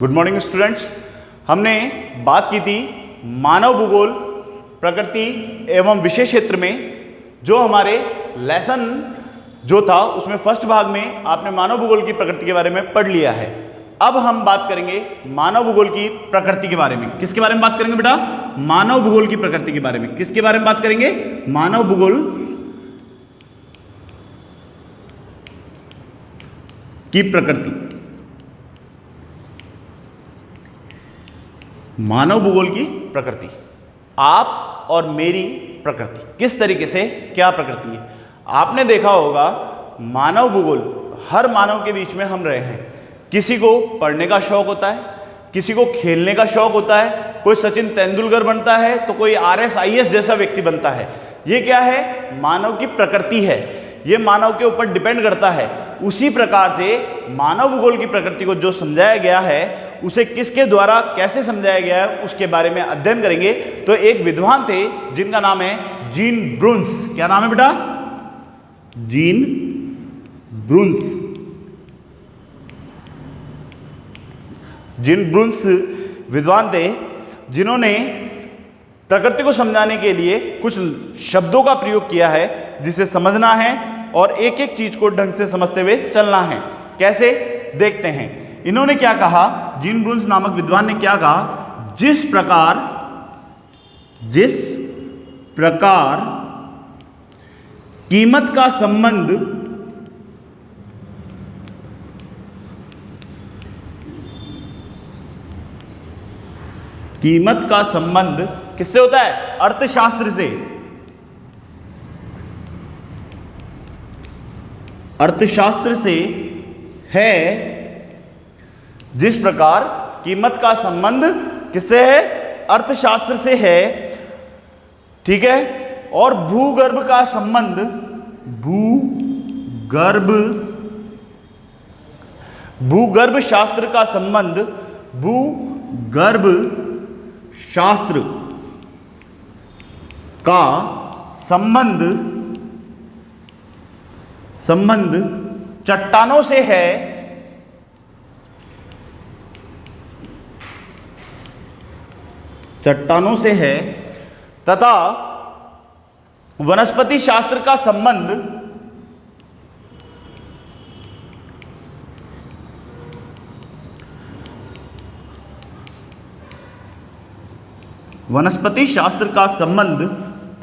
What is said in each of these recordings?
Good morning students. हमने बात की थी मानव भूगोल प्रकृति एवं विशेष क्षेत्र में। जो हमारे लेसन जो था उसमें फर्स्ट भाग में आपने मानव भूगोल की प्रकृति के बारे में पढ़ लिया है। अब हम बात करेंगे मानव भूगोल की प्रकृति के बारे में। किसके बारे में बात करेंगे बेटा? मानव भूगोल की प्रकृति के बारे में। किसके बारे में बात करेंगे? मानव भूगोल की प्रकृति। मानव भूगोल की प्रकृति, आप और मेरी प्रकृति, किस तरीके से क्या प्रकृति है। आपने देखा होगा मानव भूगोल, हर मानव के बीच में हम रहे हैं। किसी को पढ़ने का शौक होता है, किसी को खेलने का शौक होता है, कोई सचिन तेंदुलकर बनता है तो कोई RS IS जैसा व्यक्ति बनता है। ये क्या है? मानव की प्रकृति है, ये मानव के ऊपर डिपेंड करता है। उसी प्रकार से मानव भूगोल की प्रकृति को जो समझाया गया है उसे किसके द्वारा कैसे समझाया गया है उसके बारे में अध्ययन करेंगे। तो एक विद्वान थे जिनका नाम है जीन ब्रून्स। क्या नाम है बेटा? जीन ब्रून्स। जीन ब्रून्स विद्वान थे जिन्होंने प्रकृति को समझाने के लिए कुछ शब्दों का प्रयोग किया है जिसे समझना है और एक एक चीज को ढंग से समझते हुए चलना है। कैसे? देखते हैं। इन्होंने क्या कहा, जीन ब्रून्स नामक विद्वान ने क्या कहा? जिस प्रकार कीमत का संबंध किससे होता है? अर्थशास्त्र से। अर्थशास्त्र से है। जिस प्रकार कीमत का संबंध किससे है? अर्थशास्त्र से है, ठीक है। और भूगर्भ का संबंध, भूगर्भ शास्त्र का संबंध, भूगर्भ शास्त्र का संबंध चट्टानों से है, तथा वनस्पति शास्त्र का संबंध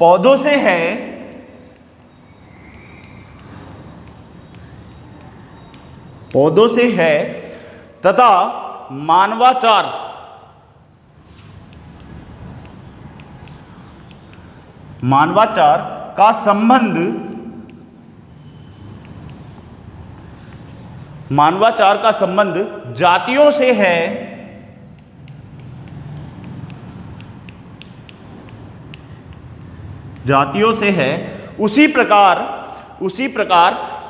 पौधों से है, तथा मानवाचार का संबंध जातियों से है, उसी प्रकार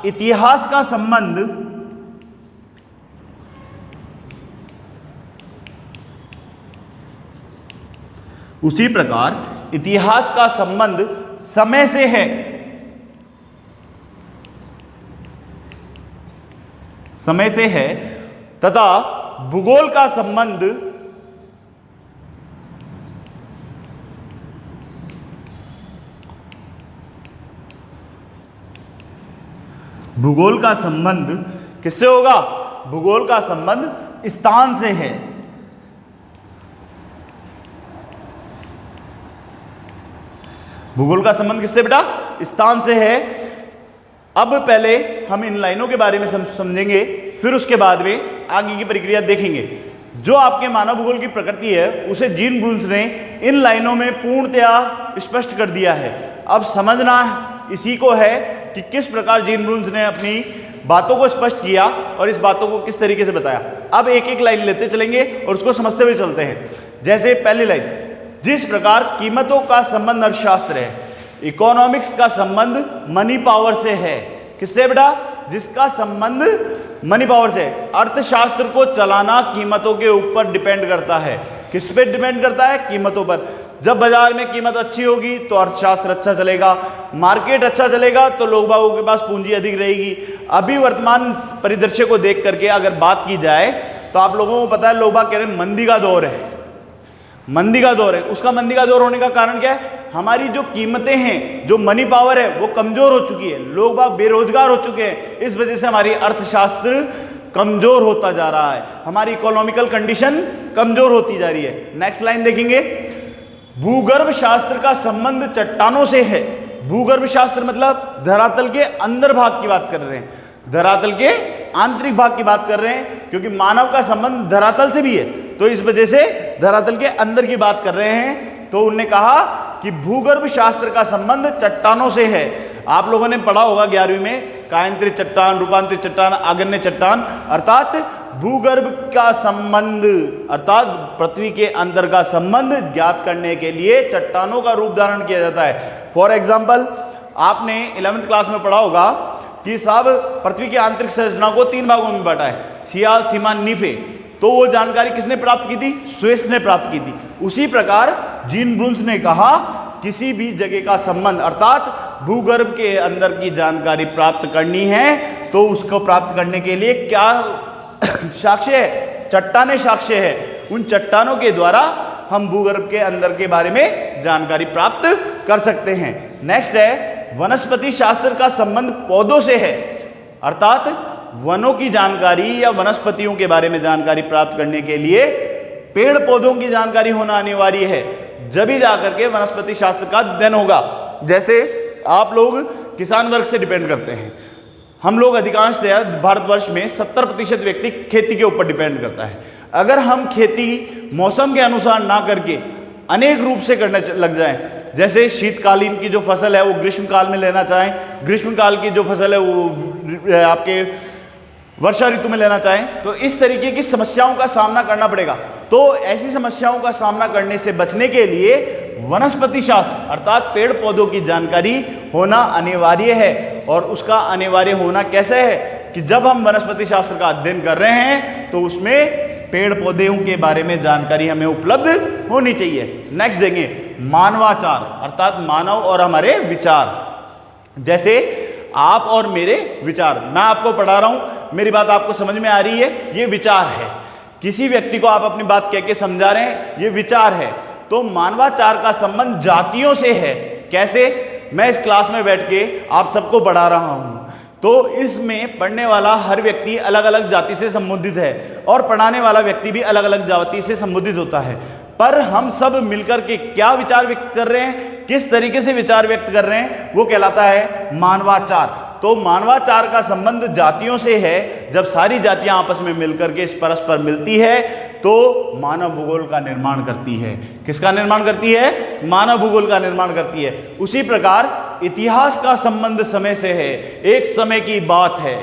इतिहास का संबंध समय से है, तथा भूगोल का संबंध किससे होगा? भूगोल का संबंध स्थान से है। भूगोल का संबंध किससे बेटा? स्थान से है। अब पहले हम इन लाइनों के बारे में समझेंगे, फिर उसके बाद में आगे की प्रक्रिया देखेंगे। जो आपके मानव भूगोल की प्रकृति है उसे जीन ब्रून्स ने इन लाइनों में पूर्णतया स्पष्ट कर दिया है। अब समझना इसी को है कि किस प्रकार जीन ब्रून्स ने अपनी बातों को स्पष्ट किया और इस बातों को किस तरीके से बताया। अब एक एक लाइन लेते चलेंगे और उसको समझते हुए चलते हैं। जैसे पहली लाइन, जिस प्रकार कीमतों का संबंध अर्थशास्त्र है, इकोनॉमिक्स का संबंध मनी पावर से है। किससे बेटा? जिसका संबंध मनी पावर से। अर्थशास्त्र को चलाना कीमतों के ऊपर डिपेंड करता है। किस पे डिपेंड करता है? कीमतों पर। जब बाजार में कीमत अच्छी होगी तो अर्थशास्त्र अच्छा चलेगा, मार्केट अच्छा चलेगा तो लोग बागों के पास पूंजी अधिक रहेगी। अभी वर्तमान परिदृश्य को देख करके अगर बात की जाए तो तो आप लोगों को पता है, लोग बाग कह रहे हैं मंदी का दौर है, मंदी का दौर है। उसका मंदी का दौर होने का कारण क्या है? हमारी जो कीमतें हैं, जो मनी पावर है, वो कमजोर हो चुकी है, लोग बाग बेरोजगार हो चुके हैं। इस वजह से हमारी अर्थशास्त्र कमजोर होता जा रहा है, हमारी इकोनॉमिकल कंडीशन कमजोर होती जा रही है। नेक्स्ट लाइन देखेंगे, भूगर्भ शास्त्र का संबंध चट्टानों से है। भूगर्भ शास्त्र मतलब धरातल के अंदर भाग की बात कर रहे हैं, धरातल के आंतरिक भाग की बात कर रहे हैं, क्योंकि मानव का संबंध धरातल से भी है, तो इस वजह से धरातल के अंदर की बात कर रहे हैं। तो उन्होंने कहा कि भूगर्भ शास्त्र का संबंध चट्टानों से है। आप लोगों ने पढ़ा होगा 11वीं में, कायांतरित चट्टान, रूपांतरित चट्टान, आगन्य चट्टान, अर्थात भूगर्भ का संबंध अर्थात पृथ्वी के अंदर का संबंध ज्ञात करने के लिए चट्टानों का रूप धारण किया जाता है। फॉर एग्जाम्पल, आपने 11वीं क्लास में पढ़ा होगा कि साहब पृथ्वी की आंतरिक संरचना को 3 भागों में बांटा है, सियाल, सीमान, नीफे। तो वो जानकारी किसने प्राप्त की थी? स्वेस ने प्राप्त की थी। उसी प्रकार जीन ब्रून्स ने कहा किसी भी जगह का संबंध अर्थात भूगर्भ के अंदर की जानकारी प्राप्त करनी है तो उसको प्राप्त करने के लिए क्या साक्ष्य है? चट्टानें साक्ष्य है। उन चट्टानों के द्वारा हम भूगर्भ के अंदर के बारे में जानकारी प्राप्त कर सकते हैं। नेक्स्ट है, वनस्पति शास्त्र का संबंध पौधों से है, अर्थात वनों की जानकारी या वनस्पतियों के बारे में जानकारी प्राप्त करने के लिए पेड़ पौधों की जानकारी होना अनिवार्य है, जब ही जाकर के वनस्पति शास्त्र का अध्ययन होगा। जैसे आप लोग किसान वर्ग से डिपेंड करते हैं, हम लोग अधिकांशतया भारतवर्ष में 70% व्यक्ति खेती के ऊपर डिपेंड करता है। अगर हम खेती मौसम के अनुसार ना करके अनेक रूप से करने लग जाएं, जैसे शीतकालीन की जो फसल है वो ग्रीष्मकाल में लेना चाहें, ग्रीष्मकाल की जो फसल है वो आपके वर्षा ऋतु में लेना चाहें, तो इस तरीके की समस्याओं का सामना करना पड़ेगा। तो ऐसी समस्याओं का सामना करने से बचने के लिए वनस्पति शास्त्र अर्थात पेड़ पौधों की जानकारी होना अनिवार्य है। और उसका अनिवार्य होना कैसे है कि जब हम वनस्पति शास्त्र का अध्ययन कर रहे हैं तो उसमें पेड़ पौधों के बारे में जानकारी हमें उपलब्ध होनी चाहिए। नेक्स्ट देंगे, मानवाचार अर्थात मानव और हमारे विचार। जैसे आप और मेरे विचार, मैं आपको पढ़ा रहा हूं, मेरी बात आपको समझ में आ रही है, ये विचार है। किसी व्यक्ति को आप अपनी बात कह के समझा रहे हैं, ये विचार है। तो मानवाचार का संबंध जातियों से है। कैसे? मैं इस क्लास में बैठ के आप सबको पढ़ा रहा हूं, तो इसमें पढ़ने वाला हर व्यक्ति अलग अलग जाति से संबंधित है और पढ़ाने वाला व्यक्ति भी अलग अलग जाति से संबंधित होता है। पर हम सब मिलकर के क्या विचार व्यक्त कर रहे हैं, किस तरीके से विचार व्यक्त कर रहे हैं, वो कहलाता है मानवाचार। तो मानवाचार का संबंध जातियों से है। जब सारी जातियां आपस में मिलकर के परस्पर मिलती है तो मानव भूगोल का निर्माण करती है। किसका निर्माण करती है? मानव भूगोल का निर्माण करती है। उसी प्रकार इतिहास का संबंध समय से है। एक समय की बात है,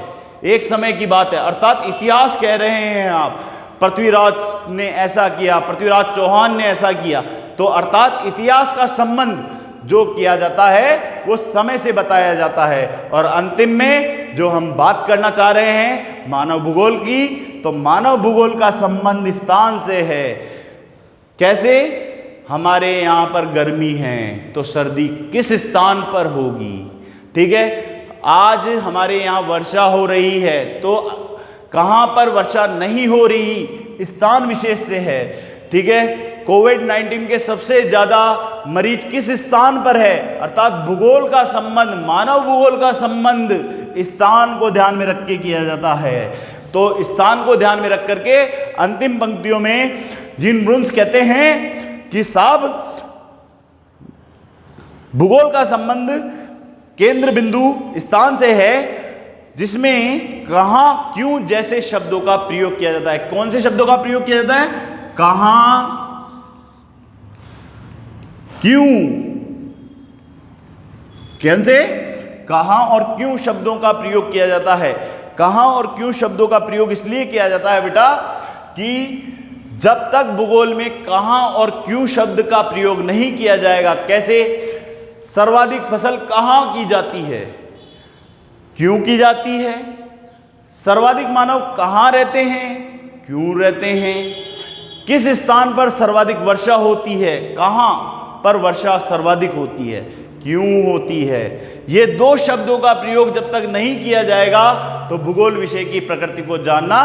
एक समय की बात है, अर्थात इतिहास कह रहे हैं आप, पृथ्वीराज ने ऐसा किया, पृथ्वीराज चौहान ने ऐसा किया, तो अर्थात इतिहास का संबंध जो किया जाता है वो समय से बताया जाता है। और अंतिम में जो हम बात करना चाह रहे हैं मानव भूगोल की, तो मानव भूगोल का संबंध स्थान से है। कैसे? हमारे यहाँ पर गर्मी है तो सर्दी किस स्थान पर होगी, ठीक है। आज हमारे यहाँ वर्षा हो रही है तो कहाँ पर वर्षा नहीं हो रही, स्थान विशेष से है, ठीक है। कोविड-19 के सबसे ज्यादा मरीज किस स्थान पर है, अर्थात भूगोल का संबंध, मानव भूगोल का संबंध स्थान को ध्यान में रख के किया जाता है। तो स्थान को ध्यान में रख करके अंतिम पंक्तियों में जीन ब्रून्स कहते हैं कि साहब भूगोल का संबंध केंद्र बिंदु स्थान से है, जिसमें कहां क्यों जैसे शब्दों का प्रयोग किया जाता है। कौन से शब्दों का प्रयोग किया जाता है? कहां, क्यों, कैसे, कहां और क्यों शब्दों का प्रयोग किया जाता है। कहां और क्यों शब्दों का प्रयोग इसलिए किया जाता है बेटा कि जब तक भूगोल में कहां और क्यों शब्द का प्रयोग नहीं किया जाएगा, कैसे, सर्वाधिक फसल कहां की जाती है, क्यों की जाती है, सर्वाधिक मानव कहां रहते हैं, क्यों रहते हैं, किस स्थान पर सर्वाधिक वर्षा होती है, कहां पर वर्षा सर्वाधिक होती है, क्यों होती है। ये दो शब्दों का प्रयोग जब तक नहीं किया जाएगा तो भूगोल विषय की प्रकृति को जानना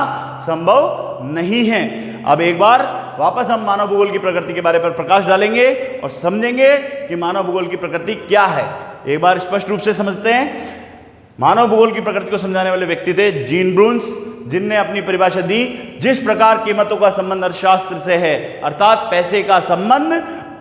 संभव नहीं है। अब एक बार वापस हम मानव भूगोल की प्रकृति के बारे पर प्रकाश डालेंगे और समझेंगे कि मानव भूगोल की प्रकृति क्या है। एक बार स्पष्ट रूप से समझते हैं। मानव भूगोल की प्रकृति को समझाने वाले व्यक्ति थे जीन ब्रून्स, जिनने अपनी परिभाषा दी, जिस प्रकार कीमतों का संबंध अर्थशास्त्र से है, अर्थात पैसे का संबंध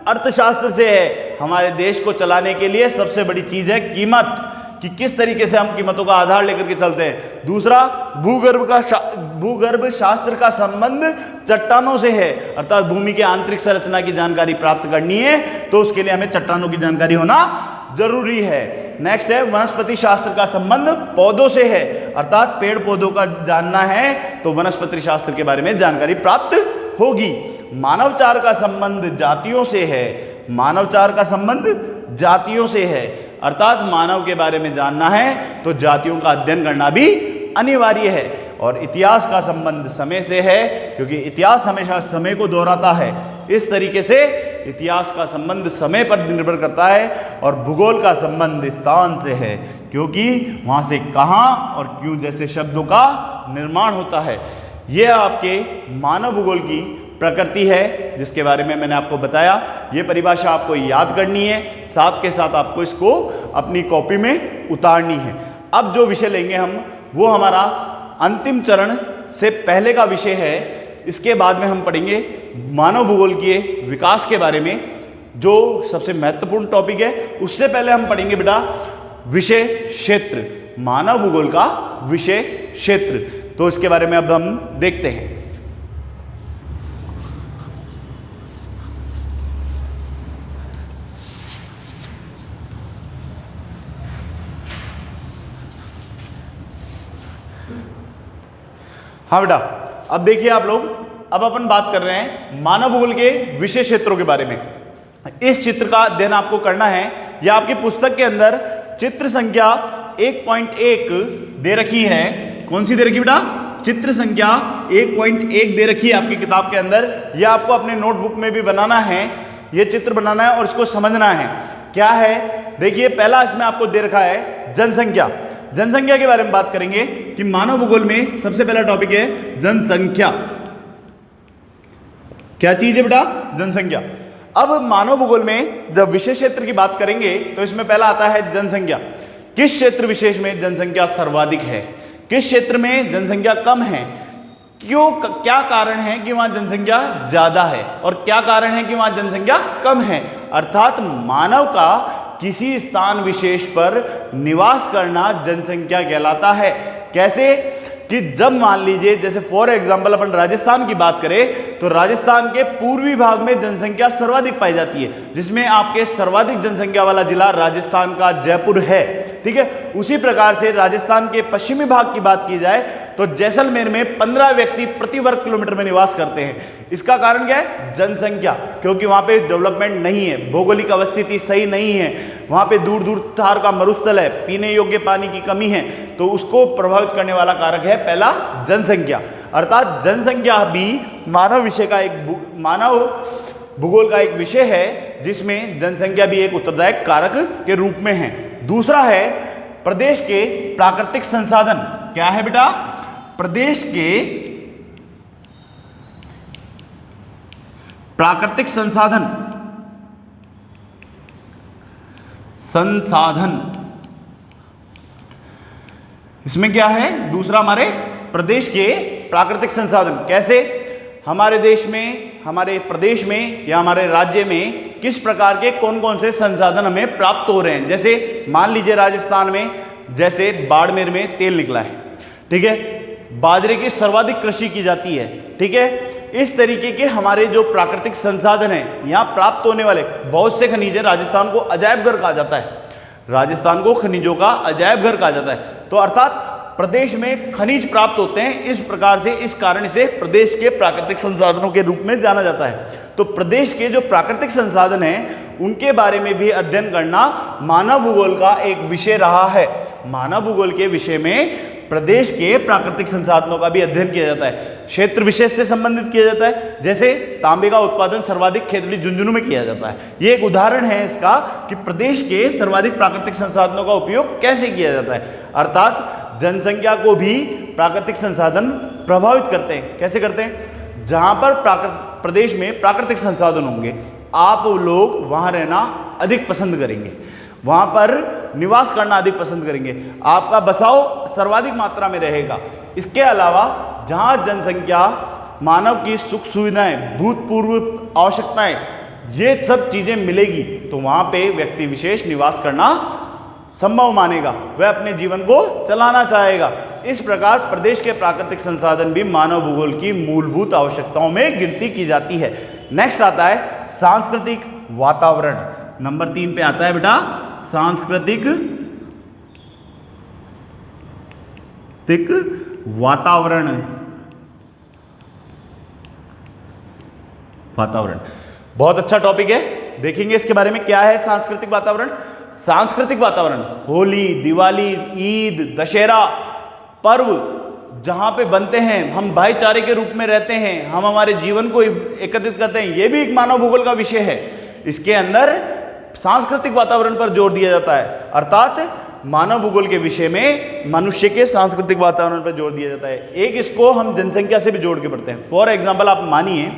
अर्थशास्त्र से है। हमारे देश को चलाने के लिए सबसे बड़ी चीज है कीमत, कि किस तरीके से हम कीमतों का आधार लेकर के चलते हैं। दूसरा, भूगर्भ शास्त्र का संबंध चट्टानों से है, अर्थात भूमि के आंतरिक संरचना की जानकारी प्राप्त करनी है तो उसके लिए हमें चट्टानों की जानकारी होना जरूरी है। नेक्स्ट है वनस्पति शास्त्र का संबंध पौधों से है, अर्थात पेड़ पौधों का जानना है तो वनस्पति शास्त्र के बारे में जानकारी प्राप्त होगी। मानवचार का संबंध जातियों से है, मानवचार का संबंध जातियों से है, अर्थात मानव के बारे में जानना है तो जातियों का अध्ययन करना भी अनिवार्य है। और इतिहास का संबंध समय से है, क्योंकि इतिहास हमेशा समय को दोहराता है। इस तरीके से इतिहास का संबंध समय पर निर्भर करता है और भूगोल का संबंध स्थान से है, क्योंकि वहाँ से कहाँ और क्यों जैसे शब्दों का निर्माण होता है। यह आपके मानव भूगोल की प्रकृति है जिसके बारे में मैंने आपको बताया। ये परिभाषा आपको याद करनी है, साथ के साथ आपको इसको अपनी कॉपी में उतारनी है। अब जो विषय लेंगे हम, वो हमारा अंतिम चरण से पहले का विषय है। इसके बाद में हम पढ़ेंगे मानव भूगोल के विकास के बारे में, जो सबसे महत्वपूर्ण टॉपिक है। उससे पहले हम पढ़ेंगे बेटा विषय क्षेत्र, मानव भूगोल का विषय क्षेत्र। तो इसके बारे में अब हम देखते हैं। हाँ बेटा, अब देखिए आप लोग, अब अपन बात कर रहे हैं मानव भूगोल के विषय क्षेत्रों के बारे में। इस चित्र का अध्ययन आपको करना है। यह आपकी पुस्तक के अंदर चित्र संख्या 1.1 दे रखी है। कौन सी दे रखी बेटा? चित्र संख्या 1.1 दे रखी है आपकी किताब के अंदर। यह आपको अपने नोटबुक में भी बनाना है, यह चित्र बनाना है और इसको समझना है। क्या है? देखिए, पहला इसमें आपको दे रखा है जनसंख्या। जनसंख्या के बारे में बात करेंगे कि मानव भूगोल में सबसे पहला टॉपिक है जनसंख्या। क्या चीज है बेटा? जनसंख्या। अब मानव भूगोल में जब विषय क्षेत्र की बात करेंगे तो इसमें पहला आता है जनसंख्या। किस क्षेत्र विशेष में जनसंख्या सर्वाधिक है, किस क्षेत्र में जनसंख्या कम है, क्यों, क्या कारण है कि वहां जनसंख्या ज्यादा है और क्या कारण है कि वहां जनसंख्या कम है। अर्थात मानव का किसी स्थान विशेष पर निवास करना जनसंख्या कहलाता है। कैसे? कि जब मान लीजिए, जैसे फॉर एग्जांपल अपन राजस्थान की बात करें तो राजस्थान के पूर्वी भाग में जनसंख्या सर्वाधिक पाई जाती है, जिसमें आपके सर्वाधिक जनसंख्या वाला जिला राजस्थान का जयपुर है। ठीक है, उसी प्रकार से राजस्थान के पश्चिमी भाग की बात की जाए तो जैसलमेर में 15 व्यक्ति प्रति वर्ग किलोमीटर में निवास करते हैं। इसका कारण क्या है? जनसंख्या, क्योंकि वहां पे डेवलपमेंट नहीं है, भौगोलिक अवस्थिति सही नहीं है, वहां पे दूर दूर थार का मरुस्थल है, पीने योग्य पानी की कमी है, तो उसको प्रभावित करने वाला कारक है पहला जनसंख्या। अर्थात जनसंख्या भी मानव विषय का मानव भूगोल का एक विषय है जिसमें जनसंख्या भी एक उत्तरदायक कारक के रूप में है। दूसरा है प्रदेश के प्राकृतिक संसाधन। क्या है बेटा? प्रदेश के प्राकृतिक संसाधन। इसमें क्या है? दूसरा हमारे प्रदेश के प्राकृतिक संसाधन। कैसे? हमारे देश में, हमारे प्रदेश में या हमारे राज्य में किस प्रकार के कौन कौन से संसाधन हमें प्राप्त हो रहे हैं। जैसे मान लीजिए राजस्थान में, जैसे बाड़मेर में तेल निकला है, ठीक है, बाजरे की सर्वाधिक कृषि की जाती है। ठीक है, इस तरीके के हमारे जो प्राकृतिक संसाधन हैं, यहाँ प्राप्त होने वाले बहुत से खनिज है। राजस्थान को अजायब घर कहा जाता है, राजस्थान को खनिजों का अजायब घर कहा जाता है। तो अर्थात प्रदेश में खनिज प्राप्त होते हैं। इस प्रकार से, इस कारण से प्रदेश के प्राकृतिक संसाधनों के रूप में जाना जाता है। तो प्रदेश के जो प्राकृतिक संसाधन हैं उनके बारे में भी अध्ययन करना मानव भूगोल का एक विषय रहा है। मानव भूगोल के विषय में प्रदेश के प्राकृतिक संसाधनों का भी अध्ययन किया जाता है, क्षेत्र विशेष से संबंधित किया जाता है। जैसे तांबे का उत्पादन सर्वाधिक खेतड़ी झुंझुनू में किया जाता है। ये एक उदाहरण है इसका कि प्रदेश के सर्वाधिक प्राकृतिक संसाधनों का उपयोग कैसे किया जाता है। अर्थात जनसंख्या को भी प्राकृतिक संसाधन प्रभावित करते हैं। कैसे करते हैं? जहां पर प्रदेश में प्राकृतिक संसाधन होंगे, आप लोग वहां रहना अधिक पसंद करेंगे, वहां पर निवास करना अधिक पसंद करेंगे, आपका बसाव सर्वाधिक मात्रा में रहेगा। इसके अलावा जहां जनसंख्या, मानव की सुख सुविधाएं, भूतपूर्व आवश्यकताएं, ये सब चीजें मिलेगी तो वहां पे व्यक्ति विशेष निवास करना संभव मानेगा, वह अपने जीवन को चलाना चाहेगा। इस प्रकार प्रदेश के प्राकृतिक संसाधन भी मानव भूगोल की मूलभूत आवश्यकताओं में गिनती की जाती है। नेक्स्ट आता है सांस्कृतिक वातावरण। नंबर 3 पे आता है बेटा सांस्कृतिक वातावरण। बहुत अच्छा टॉपिक है, देखेंगे इसके बारे में क्या है सांस्कृतिक वातावरण। सांस्कृतिक वातावरण होली, दिवाली, ईद, दशहरा पर्व जहां पे बनते हैं, हम भाईचारे के रूप में रहते हैं, हम हमारे जीवन को एकत्रित करते हैं, यह भी एक मानव भूगोल का विषय है। इसके अंदर सांस्कृतिक वातावरण पर जोर दिया जाता है, अर्थात मानव भूगोल के विषय में मनुष्य के सांस्कृतिक वातावरण पर जोर दिया जाता है। एक इसको हम जनसंख्या से भी जोड़ के पढ़ते हैं। फॉर एग्जाम्पल आप मानिए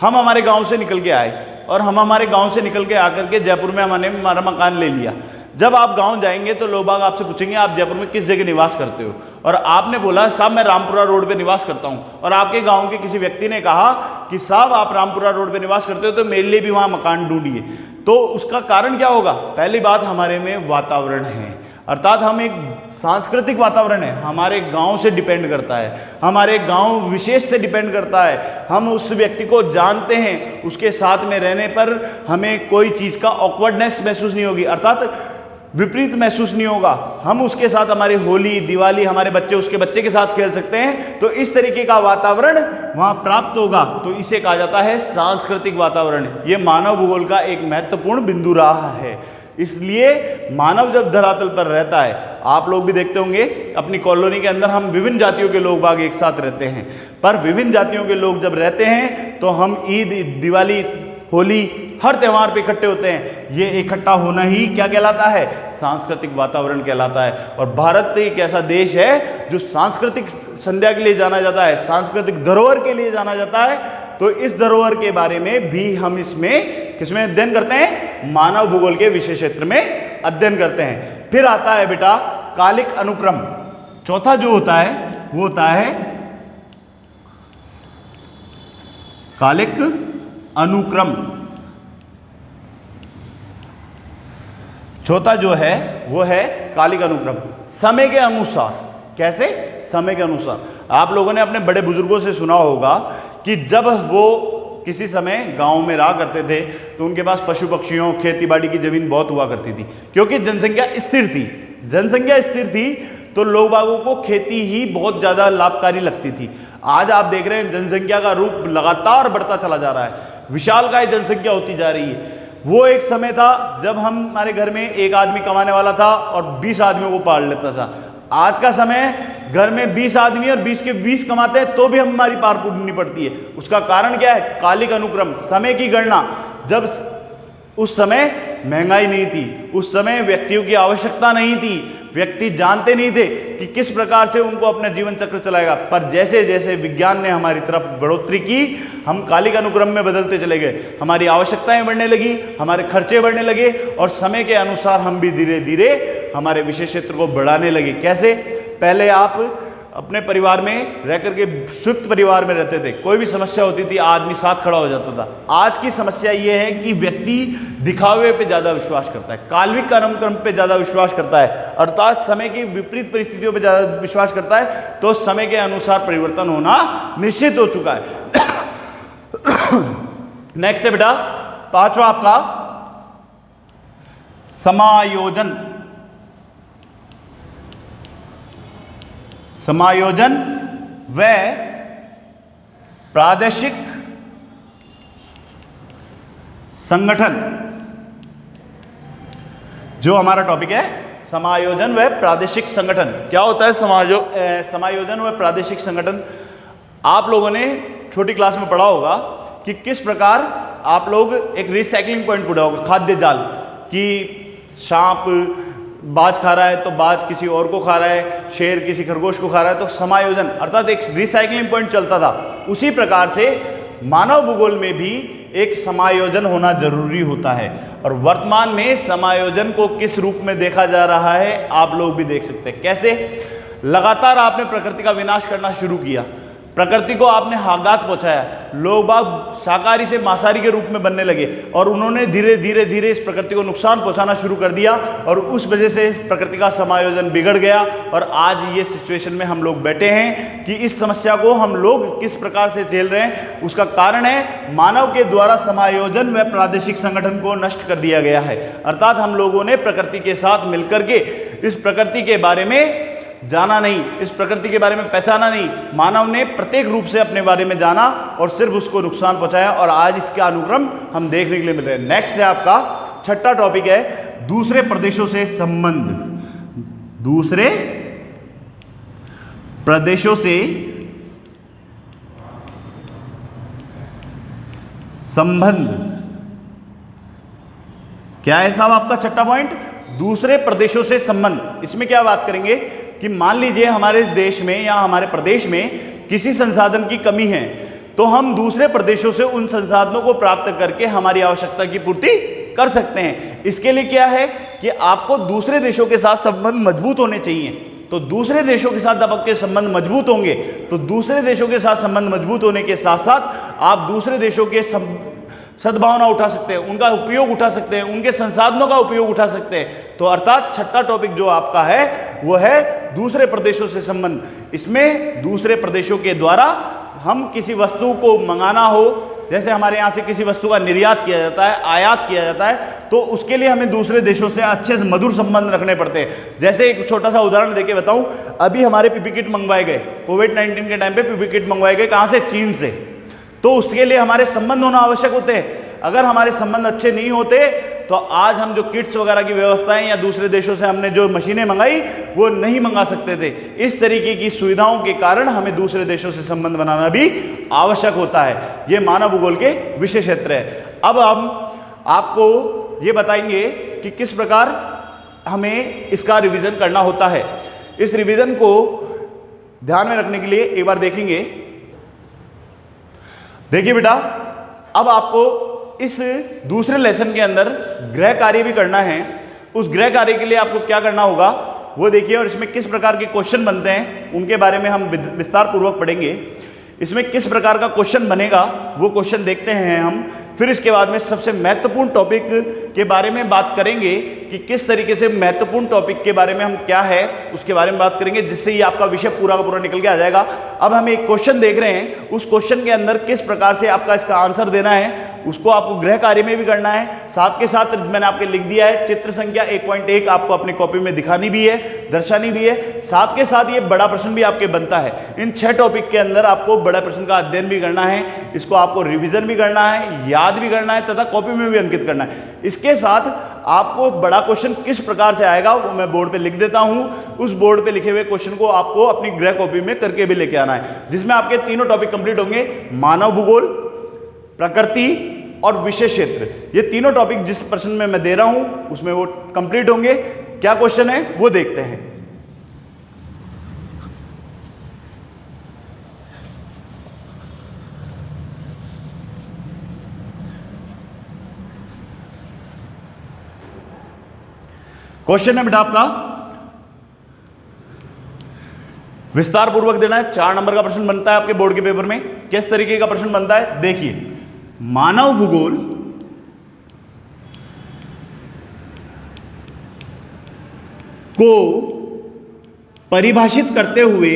हम हमारे गांव से निकल के आए और हम हमारे गांव से निकल के आकर के जयपुर में हमने हमारा मकान ले लिया। जब आप गांव जाएंगे तो लोग बाग आपसे पूछेंगे आप जयपुर में किस जगह निवास करते हो, और आपने बोला साहब मैं रामपुरा रोड पे निवास करता हूं, और आपके गांव के किसी व्यक्ति ने कहा कि साहब आप रामपुरा रोड पे निवास करते हो तो मेरे लिए भी वहां मकान ढूंढिए। तो उसका कारण क्या होगा? पहली बात हमारे में वातावरण है, अर्थात हम एक सांस्कृतिक वातावरण है, हमारे गांव से डिपेंड करता है, हमारे गांव विशेष से डिपेंड करता है। हम उस व्यक्ति को जानते हैं, उसके साथ में रहने पर हमें कोई चीज़ का ऑकवर्डनेस महसूस नहीं होगी, अर्थात विपरीत महसूस नहीं होगा। हम उसके साथ हमारी होली, दिवाली, हमारे बच्चे उसके बच्चे के साथ खेल सकते हैं। तो इस तरीके का वातावरण वहाँ प्राप्त होगा, तो इसे कहा जाता है सांस्कृतिक वातावरण। ये मानव भूगोल का एक महत्वपूर्ण बिंदु रहा है। इसलिए मानव जब धरातल पर रहता है, आप लोग भी देखते होंगे अपनी कॉलोनी के अंदर हम विभिन्न जातियों के लोग बाग एक साथ रहते हैं, पर विभिन्न जातियों के लोग जब रहते हैं तो हम ईद, दिवाली, होली, हर त्यौहार पे इकट्ठे होते हैं। ये इकट्ठा होना ही क्या कहलाता है? सांस्कृतिक वातावरण कहलाता है। और भारत एक ऐसा देश है जो सांस्कृतिक संध्या के लिए जाना जाता है, सांस्कृतिक धरोहर के लिए जाना जाता है। तो इस धरोहर के बारे में भी हम इसमें किसमें अध्ययन करते हैं? मानव भूगोल के विषय क्षेत्र में अध्ययन करते हैं। फिर आता है बेटा कालिक अनुक्रम। चौथा जो होता है वो होता है कालिक अनुक्रम। चौथा जो है वो है कालिक अनुक्रम, समय के अनुसार। कैसे? समय के अनुसार। आप लोगों ने अपने बड़े बुजुर्गों से सुना होगा कि जब वो किसी समय गांव में रहा करते थे तो उनके पास पशु पक्षियों, खेती बाड़ी की जमीन बहुत हुआ करती थी, क्योंकि जनसंख्या स्थिर थी। जनसंख्या स्थिर थी तो लोग बागों को खेती ही बहुत ज़्यादा लाभकारी लगती थी। आज आप देख रहे हैं जनसंख्या का रूप लगातार बढ़ता चला जा रहा है, विशालकाय जनसंख्या होती जा रही है। वो एक समय था जब हमारे घर में एक आदमी कमाने वाला था और 20 आदमियों को पाल लेता था। आज का समय घर में 20 आदमी और 20 के 20 कमाते हैं तो भी हमारी पार पूरनी पड़ती है। उसका कारण क्या है? कालिक अनुक्रम, समय की गणना। जब उस समय महंगाई नहीं थी, उस समय व्यक्तियों की आवश्यकता नहीं थी, व्यक्ति जानते नहीं थे कि किस प्रकार से उनको अपना जीवन चक्र चलाएगा। पर जैसे जैसे विज्ञान ने हमारी तरफ बढ़ोतरी की, हम कालिक अनुक्रम में बदलते चले गए। हमारी आवश्यकताएं बढ़ने लगी, हमारे खर्चे बढ़ने लगे, और समय के अनुसार हम भी धीरे धीरे हमारे विषय क्षेत्र को बढ़ाने लगे। कैसे? पहले आप अपने परिवार में रह करके संयुक्त परिवार में रहते थे, कोई भी समस्या होती थी आदमी साथ खड़ा हो जाता था। आज की समस्या ये है कि व्यक्ति दिखावे पे ज़्यादा विश्वास करता है, काल्विक अनुक्रम पे ज़्यादा विश्वास करता है, अर्थात समय की विपरीत परिस्थितियों पे ज़्यादा विश्वास करता है। तो समय के अनुसार परिवर्तन होना निश्चित हो चुका है। नेक्स्ट है बेटा पांचवा आपका समायोजन। समायोजन व प्रादेशिक संगठन। जो हमारा टॉपिक है समायोजन व प्रादेशिक संगठन। क्या होता है समायोजन व प्रादेशिक संगठन? आप लोगों ने छोटी क्लास में पढ़ा होगा कि किस प्रकार आप लोग एक रिसाइकलिंग पॉइंट पढ़ा होगा, खाद्य जाल, कि सांप बाज खा रहा है तो बाज किसी और को खा रहा है, शेर किसी खरगोश को खा रहा है, तो समायोजन अर्थात एक रिसाइकलिंग पॉइंट चलता था। उसी प्रकार से मानव भूगोल में भी एक समायोजन होना जरूरी होता है। और वर्तमान में समायोजन को किस रूप में देखा जा रहा है आप लोग भी देख सकते हैं। कैसे? लगातार आपने प्रकृति का विनाश करना शुरू किया, प्रकृति को आपने आघात पहुंचाया, लोग बाग शाकाहारी से मांसाहारी के रूप में बनने लगे और उन्होंने धीरे धीरे धीरे इस प्रकृति को नुकसान पहुंचाना शुरू कर दिया और उस वजह से प्रकृति का समायोजन बिगड़ गया। और आज ये सिचुएशन में हम लोग बैठे हैं कि इस समस्या को हम लोग किस प्रकार से झेल रहे हैं, उसका कारण है मानव के द्वारा समायोजन व प्रादेशिक संगठन को नष्ट कर दिया गया है। अर्थात हम लोगों ने प्रकृति के साथ मिलकर के इस प्रकृति के बारे में जाना नहीं, इस प्रकृति के बारे में पहचाना नहीं, मानव ने प्रत्येक रूप से अपने बारे में जाना और सिर्फ उसको नुकसान पहुंचाया और आज इसका अनुक्रम हम देखने के लिए मिल रहे हैं। नेक्स्ट है आपका छठा टॉपिक है दूसरे प्रदेशों से संबंध। दूसरे प्रदेशों से संबंध। क्या है साहब आपका छठा पॉइंट? दूसरे प्रदेशों से संबंध। इसमें क्या बात करेंगे कि मान लीजिए हमारे देश में या हमारे प्रदेश में किसी संसाधन की कमी है तो हम दूसरे प्रदेशों से उन संसाधनों को प्राप्त करके हमारी आवश्यकता की पूर्ति कर सकते हैं। इसके लिए क्या है कि आपको दूसरे देशों के साथ संबंध मजबूत होने चाहिए। तो दूसरे देशों के साथ जब आपके संबंध मजबूत होंगे तो दूसरे देशों के साथ संबंध मजबूत होने के साथ साथ आप दूसरे देशों के सद्भावना उठा सकते हैं, उनका उपयोग उठा सकते हैं, उनके संसाधनों का उपयोग उठा सकते हैं। तो अर्थात छठा टॉपिक जो आपका है वो है दूसरे प्रदेशों से संबंध। इसमें दूसरे प्रदेशों के द्वारा हम किसी वस्तु को मंगाना हो, जैसे हमारे यहाँ से किसी वस्तु का निर्यात किया जाता है, आयात किया जाता है, तो उसके लिए हमें दूसरे देशों से अच्छे से मधुर संबंध रखने पड़ते हैं। जैसे एक छोटा सा उदाहरण देके बताऊं, अभी हमारे पीपी किट मंगवाए गए, कोविड-19 के टाइम पे पीपी किट मंगवाए गए, कहाँ से? चीन से। तो उसके लिए हमारे संबंध होना आवश्यक होते हैं। अगर हमारे संबंध अच्छे नहीं होते तो आज हम जो किट्स वगैरह की व्यवस्थाएं या दूसरे देशों से हमने जो मशीनें मंगाई वो नहीं मंगा सकते थे। इस तरीके की सुविधाओं के कारण हमें दूसरे देशों से संबंध बनाना भी आवश्यक होता है। ये मानव भूगोल के विषय क्षेत्र है। अब हम आपको ये बताएंगे कि किस प्रकार हमें इसका रिवीजन करना होता है। इस रिवीजन को ध्यान में रखने के लिए एक बार देखेंगे। देखिए बेटा, अब आपको इस दूसरे लेसन के अंदर गृह कार्य भी करना है। उस गृह कार्य के लिए आपको क्या करना होगा वो देखिए, और इसमें किस प्रकार के क्वेश्चन बनते हैं उनके बारे में हम विस्तार पूर्वक पढ़ेंगे। इसमें किस प्रकार का क्वेश्चन बनेगा वो क्वेश्चन देखते हैं हम। फिर इसके बाद में सबसे महत्वपूर्ण टॉपिक के बारे में बात करेंगे कि किस तरीके से महत्वपूर्ण टॉपिक के बारे में हम क्या है उसके बारे में बात करेंगे, जिससे ही आपका विषय पूरा का पूरा निकल के आ जाएगा। अब हम एक क्वेश्चन देख रहे हैं, उस क्वेश्चन के अंदर किस प्रकार से आपका इसका आंसर देना है उसको आपको गृह कार्य में भी करना है। साथ के साथ मैंने आपके लिख दिया है चित्र संख्या 1.1 आपको अपनी कॉपी में दिखानी भी है, दर्शानी भी है। साथ के साथ ये बड़ा प्रश्न भी आपके बनता है। इन 6 टॉपिक के अंदर आपको बड़ा प्रश्न का अध्ययन भी करना है, इसको आपको रिवीजन भी करना है, याद भी करना है तथा कॉपी में भी अंकित करना है। इसके साथ आपको बड़ा क्वेश्चन किस प्रकार से आएगा वो मैं बोर्ड पे लिख देता हूं। उस बोर्ड पे लिखे हुए क्वेश्चन को आपको अपनी गृह कॉपी में करके भी लेके आना है, जिसमें आपके तीनों टॉपिक कंप्लीट होंगे, मानव भूगोल, प्रकृति और विषय क्षेत्र। ये तीनों टॉपिक जिस प्रश्न में मैं दे रहा हूं उसमें वो कंप्लीट होंगे। क्या क्वेश्चन है वो देखते हैं। क्वेश्चन है बेटा आपका विस्तार पूर्वक देना है। 4 नंबर का प्रश्न बनता है आपके बोर्ड के पेपर में। किस तरीके का प्रश्न बनता है देखिए, मानव भूगोल को परिभाषित करते हुए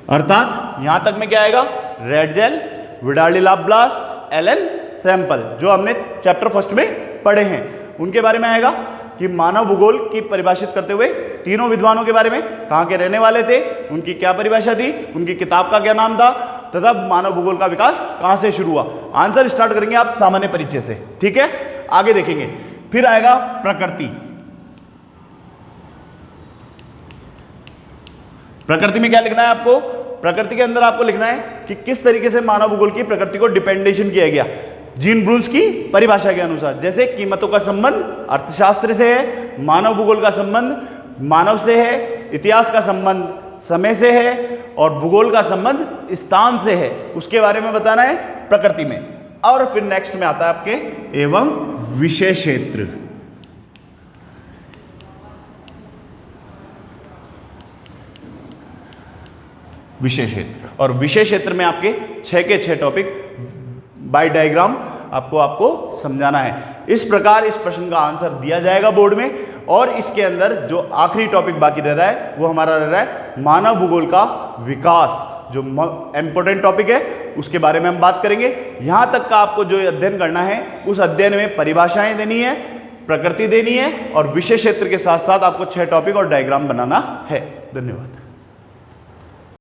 अर्थात यहां तक में क्या आएगा, रेडजेल, विडाल्डी-लाप्लास, एलन सैंपल जो हमने चैप्टर फर्स्ट में पढ़े हैं उनके बारे में आएगा कि मानव भूगोल की परिभाषित करते हुए तीनों विद्वानों के बारे में, कहां के रहने वाले थे, उनकी क्या परिभाषा थी, उनकी किताब का क्या नाम था, तथा मानव भूगोल का विकास कहां से शुरू हुआ। आंसर स्टार्ट करेंगे आप सामान्य परिचय से, ठीक है। आगे देखेंगे, फिर आएगा प्रकृति। प्रकृति में क्या लिखना है आपको? प्रकृति के अंदर आपको लिखना है कि किस तरीके से मानव भूगोल की प्रकृति को डिपेंडेशन किया गया जीन ब्रून्स की परिभाषा के अनुसार। जैसे कीमतों का संबंध अर्थशास्त्र से है, मानव भूगोल का संबंध मानव से है, इतिहास का संबंध समय से है और भूगोल का संबंध स्थान से है, उसके बारे में बताना है प्रकृति में। और फिर नेक्स्ट में आता है आपके एवं विषय क्षेत्र। विषय क्षेत्र, और विषय क्षेत्र में आपके 6 के 6 टॉपिक बाय डायग्राम आपको समझाना है। इस प्रकार इस प्रश्न का आंसर दिया जाएगा बोर्ड में। और इसके अंदर जो आखिरी टॉपिक बाकी रह रहा है वो हमारा रह रहा है मानव भूगोल का विकास, जो इंपॉर्टेंट टॉपिक है उसके बारे में हम बात करेंगे। यहां तक का आपको जो अध्ययन करना है उस अध्ययन में परिभाषाएं देनी है, प्रकृति देनी है और विषय क्षेत्र के साथ साथ आपको 6 टॉपिक और डायग्राम बनाना है। धन्यवाद।